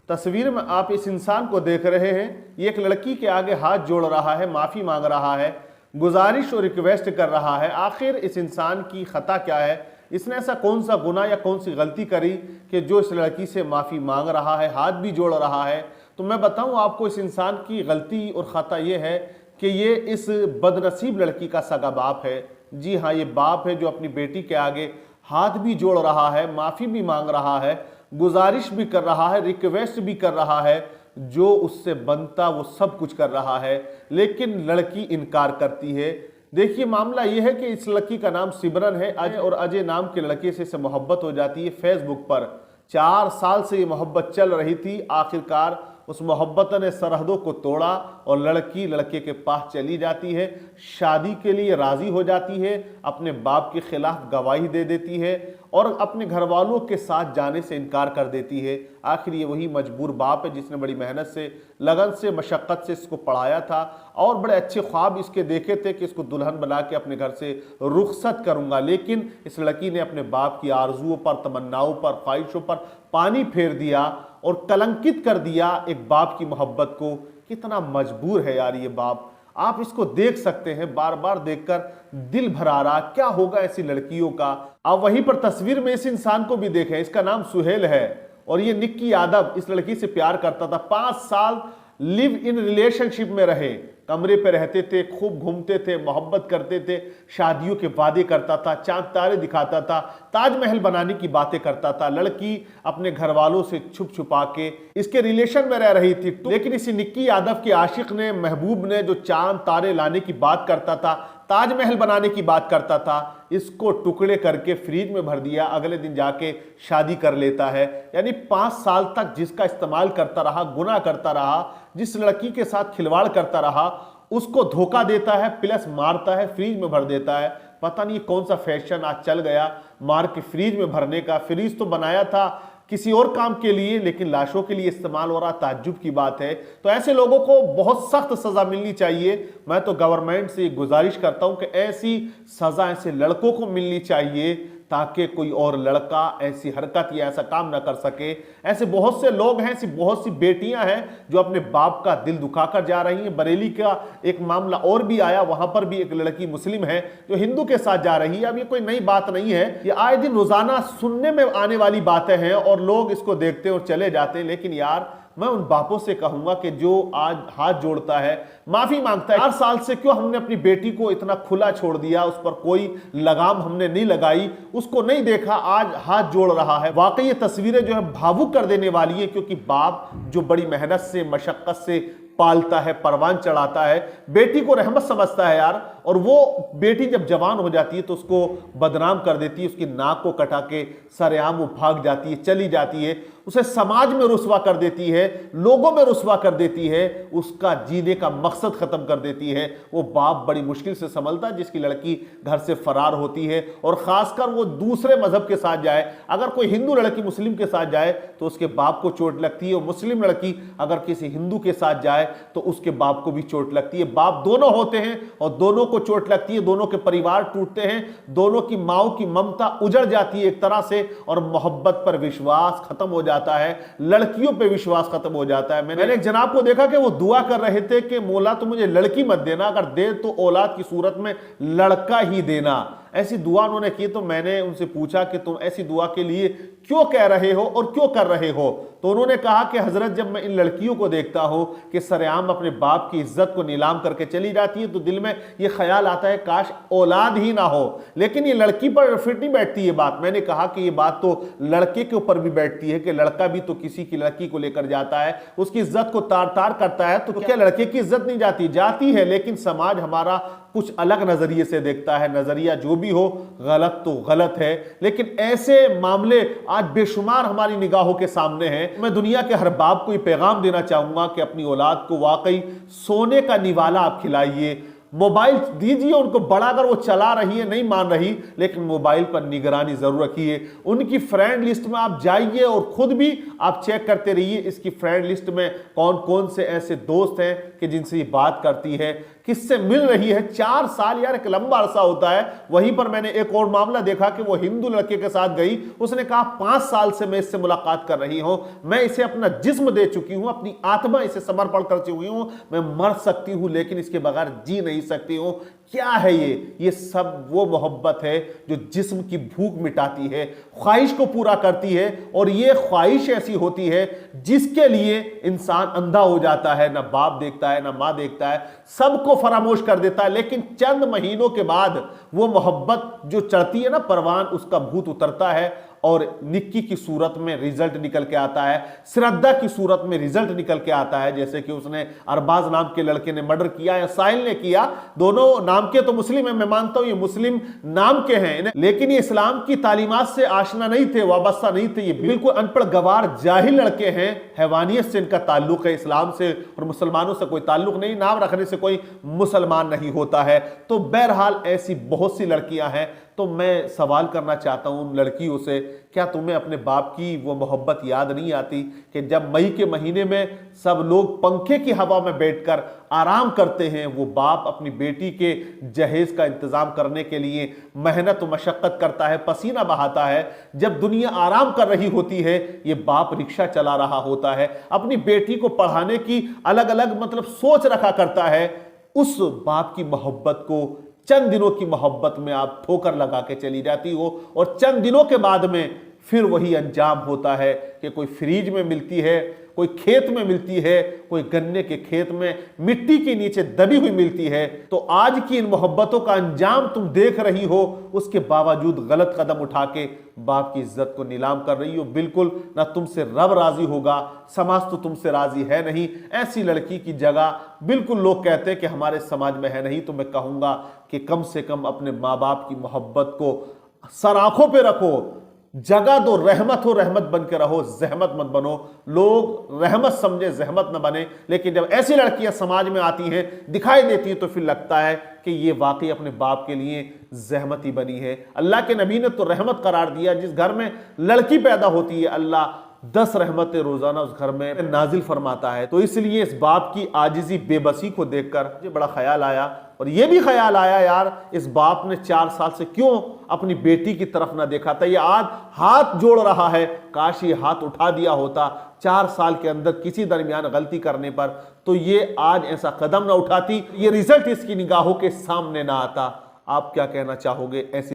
तस्वीर में आप इस इंसान को देख रहे हैं, ये एक लड़की के आगे हाथ जोड़ रहा है, माफ़ी मांग रहा है, गुजारिश और रिक्वेस्ट कर रहा है। आखिर इस इंसान की खता क्या है? इसने ऐसा कौन सा गुनाह या कौन सी गलती करी कि जो इस लड़की से माफ़ी मांग रहा है, हाथ भी जोड़ रहा है? तो मैं बताऊं आपको, इस इंसान की गलती और ख़ता ये है कि ये इस बदनसीब लड़की का सगा बाप है। जी हाँ, ये बाप है जो अपनी बेटी के आगे हाथ भी जोड़ रहा है, माफ़ी भी मांग रहा है, गुजारिश भी कर रहा है, रिक्वेस्ट भी कर रहा है, जो उससे बनता वो सब कुछ कर रहा है, लेकिन लड़की इनकार करती है। देखिए, मामला ये है कि इस लड़की का नाम सिमरन है। अजय और अजय नाम के लड़के से इसे मोहब्बत हो जाती है फेसबुक पर। 4 साल से ये मोहब्बत चल रही थी। आखिरकार उस मोहब्बत ने सरहदों को तोड़ा और लड़की लड़के के पास चली जाती है, शादी के लिए राजी हो जाती है, अपने बाप के खिलाफ गवाही दे देती है और अपने घर वालों के साथ जाने से इनकार कर देती है। आखिर ये वही मजबूर बाप है जिसने बड़ी मेहनत से, लगन से, मशक्क़त से इसको पढ़ाया था और बड़े अच्छे ख्वाब इसके देखे थे कि इसको दुल्हन बना के अपने घर से रुखसत करूंगा। लेकिन इस लड़की ने अपने बाप की आरजुओं पर, तमन्नाओं पर, ख्वाहिशों पर पानी फेर दिया और कलंकित कर दिया एक बाप की मोहब्बत को। कितना मजबूर है यार ये बाप। आप इसको देख सकते हैं, बार बार देखकर दिल भर आ रहा। क्या होगा ऐसी लड़कियों का? आप वहीं पर तस्वीर में इस इंसान को भी देखें। इसका नाम सुहेल है और ये निक्की यादव इस लड़की से प्यार करता था। 5 साल लिव इन रिलेशनशिप में रहे, कमरे पे रहते थे, खूब घूमते थे, मोहब्बत करते थे, शादियों के वादे करता था, चांद तारे दिखाता था, ताजमहल बनाने की बातें करता था। लड़की अपने घर वालों से छुप छुपा के इसके रिलेशन में रह रही थी। लेकिन इसी निक्की यादव के आशिक ने, महबूब ने, जो चांद तारे लाने की बात करता था, ताजमहल बनाने की बात करता था, इसको टुकड़े करके फ्रिज में भर दिया। अगले दिन जाके शादी कर लेता है। यानी 5 साल तक जिसका इस्तेमाल करता रहा, गुनाह करता रहा, जिस लड़की के साथ खिलवाड़ करता रहा, उसको धोखा देता है, प्लस मारता है, फ्रिज में भर देता है। पता नहीं कौन सा फैशन आज चल गया मार के फ्रिज में भरने का। फ्रिज तो बनाया था किसी और काम के लिए, लेकिन लाशों के लिए इस्तेमाल हो रहा। ताज्जुब की बात है। तो ऐसे लोगों को बहुत सख्त सजा मिलनी चाहिए। मैं तो गवर्नमेंट से गुजारिश करता हूं कि ऐसी सजा ऐसे लड़कों को मिलनी चाहिए ताकि कोई और लड़का ऐसी हरकत या ऐसा काम ना कर सके। ऐसे बहुत से लोग हैं, ऐसी बहुत सी बेटियां हैं जो अपने बाप का दिल दुखाकर जा रही हैं। बरेली का एक मामला और भी आया, वहां पर भी एक लड़की मुस्लिम है जो हिंदू के साथ जा रही है। अब ये कोई नई बात नहीं है, ये आए दिन रोजाना सुनने में आने वाली बातें हैं और लोग इसको देखते और चले जाते हैं। लेकिन यार, मैं उन बापों से कहूंगा कि जो आज हाथ जोड़ता है, माफी मांगता है, 4 साल से क्यों हमने अपनी बेटी को इतना खुला छोड़ दिया, उस पर कोई लगाम हमने नहीं लगाई, उसको नहीं देखा, आज हाथ जोड़ रहा है। वाकई ये तस्वीरें जो है भावुक कर देने वाली है, क्योंकि बाप जो बड़ी मेहनत से, मशक्कत से पालता है, परवान चढ़ाता है, बेटी को रहमत समझता है यार, और वो बेटी जब जवान हो जाती है तो उसको बदनाम कर देती है, उसकी नाक को कटा के सरेआम वो भाग जाती है, चली जाती है, उसे समाज में रुस्वा कर देती है, लोगों में रुस्वा कर देती है, उसका जीने का मकसद खत्म कर देती है। वो बाप बड़ी मुश्किल से संभलता है जिसकी लड़की घर से फरार होती है, और खासकर वो दूसरे मजहब के साथ जाए। अगर कोई हिंदू लड़की मुस्लिम के साथ जाए तो उसके बाप को चोट लगती है, और मुस्लिम लड़की अगर किसी हिंदू के साथ जाए तो उसके बाप को भी चोट लगती है। बाप दोनों होते हैं और दोनों को चोट लगती है, दोनों के परिवार टूटते हैं, दोनों की माओ की ममता उजड़ जाती है एक तरह से, और मोहब्बत पर विश्वास खत्म हो जाता है, लड़कियों पे विश्वास खत्म हो जाता है। मैंने एक जनाब को देखा कि वो दुआ कर रहे थे कि मौला तो मुझे लड़की मत देना, अगर दे तो औलाद की सूरत में लड़का ही देना। ऐसी दुआ उन्होंने की। तो मैंने उनसे पूछा कि तुम ऐसी दुआ के लिए क्यों कह रहे हो और क्यों कर रहे हो? तो उन्होंने कहा कि हजरत, जब मैं इन लड़कियों को देखता हूं कि सरेआम अपने बाप की इज्जत को नीलाम करके चली जाती है, तो दिल में यह ख्याल आता है काश औलाद ही ना हो। लेकिन ये लड़की पर फिट नहीं बैठती ये बात। मैंने कहा कि ये बात तो लड़के के ऊपर भी बैठती है कि लड़का भी तो किसी की लड़की को लेकर जाता है, उसकी इज्जत को तार तार करता है, तो क्या लड़के की इज्जत नहीं जाती? जाती है, लेकिन समाज हमारा कुछ अलग नजरिए से देखता है। नजरिया जो भी हो, गलत तो गलत है। लेकिन ऐसे मामले आज बेशुमार हमारी निगाहों के सामने हैं। मैं दुनिया के हर बाप को ये पैगाम देना चाहूंगा कि अपनी औलाद को वाकई सोने का निवाला आप खिलाइए। मोबाइल दीजिए उनको, बड़ा अगर वो चला रही है, नहीं मान रही, लेकिन मोबाइल पर निगरानी जरूर रखिए। उनकी फ्रेंड लिस्ट में आप जाइए और खुद भी आप चेक करते रहिए इसकी फ्रेंड लिस्ट में कौन कौन से ऐसे दोस्त हैं कि जिनसे ये बात करती है। किससे मिल रही है। 4 साल यार एक लंबा अरसा होता है। वहीं पर मैंने एक और मामला देखा कि वो हिंदू लड़के के साथ गई, उसने कहा 5 साल से मैं इससे मुलाकात कर रही हूं, मैं इसे अपना जिस्म दे चुकी हूं, अपनी आत्मा इसे समर्पण कर चुकी हूं, मैं मर सकती हूं लेकिन इसके बगैर जी नहीं सकती हूं। क्या है ये सब वो मोहब्बत है जो जिस्म की भूख मिटाती है, ख्वाहिश को पूरा करती है। और ये ख्वाहिश ऐसी होती है जिसके लिए इंसान अंधा हो जाता है, ना बाप देखता है ना मां देखता है, सबको फरामोश कर देता है। लेकिन चंद महीनों के बाद वो मोहब्बत जो चढ़ती है ना परवान, उसका भूत उतरता है और निक्की की सूरत में रिजल्ट निकल के आता है, श्रद्धा की सूरत में रिजल्ट निकल के आता है। जैसे कि उसने अरबाज नाम के लड़के ने मर्डर किया या साहिल ने किया, दोनों नाम के तो मुस्लिम है, मैं मानता हूं ये मुस्लिम नाम के हैं, लेकिन ये इस्लाम की तालीमात से आशना नहीं थे, वाबस्ता नहीं थे। ये बिल्कुल अनपढ़ गवार जाहिल लड़के हैं। हैवानियत से इनका ताल्लुक है, इस्लाम से और मुसलमानों से कोई ताल्लुक नहीं, नाम रखने से कोई मुसलमान नहीं होता है। तो बहरहाल ऐसी बहुत सी लड़कियां हैं। तो मैं सवाल करना चाहता हूं उन लड़कियों से, क्या तुम्हें अपने बाप की वो मोहब्बत याद नहीं आती कि जब मई के महीने में सब लोग पंखे की हवा में बैठकर आराम करते हैं, वो बाप अपनी बेटी के जहेज का इंतजाम करने के लिए मेहनत और मशक्कत करता है, पसीना बहाता है। जब दुनिया आराम कर रही होती है, ये बाप रिक्शा चला रहा होता है, अपनी बेटी को पढ़ाने की अलग अलग सोच रखा करता है। उस बाप की मोहब्बत को चंद दिनों की मोहब्बत में आप ठोकर लगा के चली जाती हो और चंद दिनों के बाद में फिर वही अंजाम होता है कि कोई फ्रीज में मिलती है, कोई खेत में मिलती है, कोई गन्ने के खेत में मिट्टी के नीचे दबी हुई मिलती है। तो आज की इन मोहब्बतों का अंजाम तुम देख रही हो, उसके बावजूद गलत कदम उठा के बाप की इज्जत को नीलाम कर रही हो। बिल्कुल ना तुमसे रब राजी होगा, समाज तो तुमसे राजी है नहीं। ऐसी लड़की की जगह बिल्कुल लोग कहते हैं कि हमारे समाज में है नहीं। तो मैं कहूंगा कि कम से कम अपने माँ बाप की मोहब्बत को सर आंखों पे रखो, जगह दो, रहमत हो रहमत बन के रहो, जहमत मत बनो। लोग रहमत समझे जहमत न बने। लेकिन जब ऐसी लड़कियां समाज में आती हैं, दिखाई देती है, तो फिर लगता है कि ये वाकई अपने बाप के लिए जहमत ही बनी है। अल्लाह के नबी ने तो रहमत करार दिया, जिस घर में लड़की पैदा होती है अल्लाह 10 रहमतें रोजाना उस घर में नाजिल फरमाता है। तो इसलिए इस बाप की आजिजी बेबसी को देखकर मुझे बड़ा ख्याल आया, और यह भी ख्याल आया यार इस बाप ने 4 साल से क्यों अपनी बेटी की तरफ ना देखा था। ये आज हाथ जोड़ रहा है, काश ये हाथ उठा दिया होता 4 साल के अंदर किसी दरमियान गलती करने पर, तो ये आज ऐसा कदम ना उठाती, ये रिजल्ट इसकी निगाहों के सामने ना आता। आप क्या कहना चाहोगे ऐसी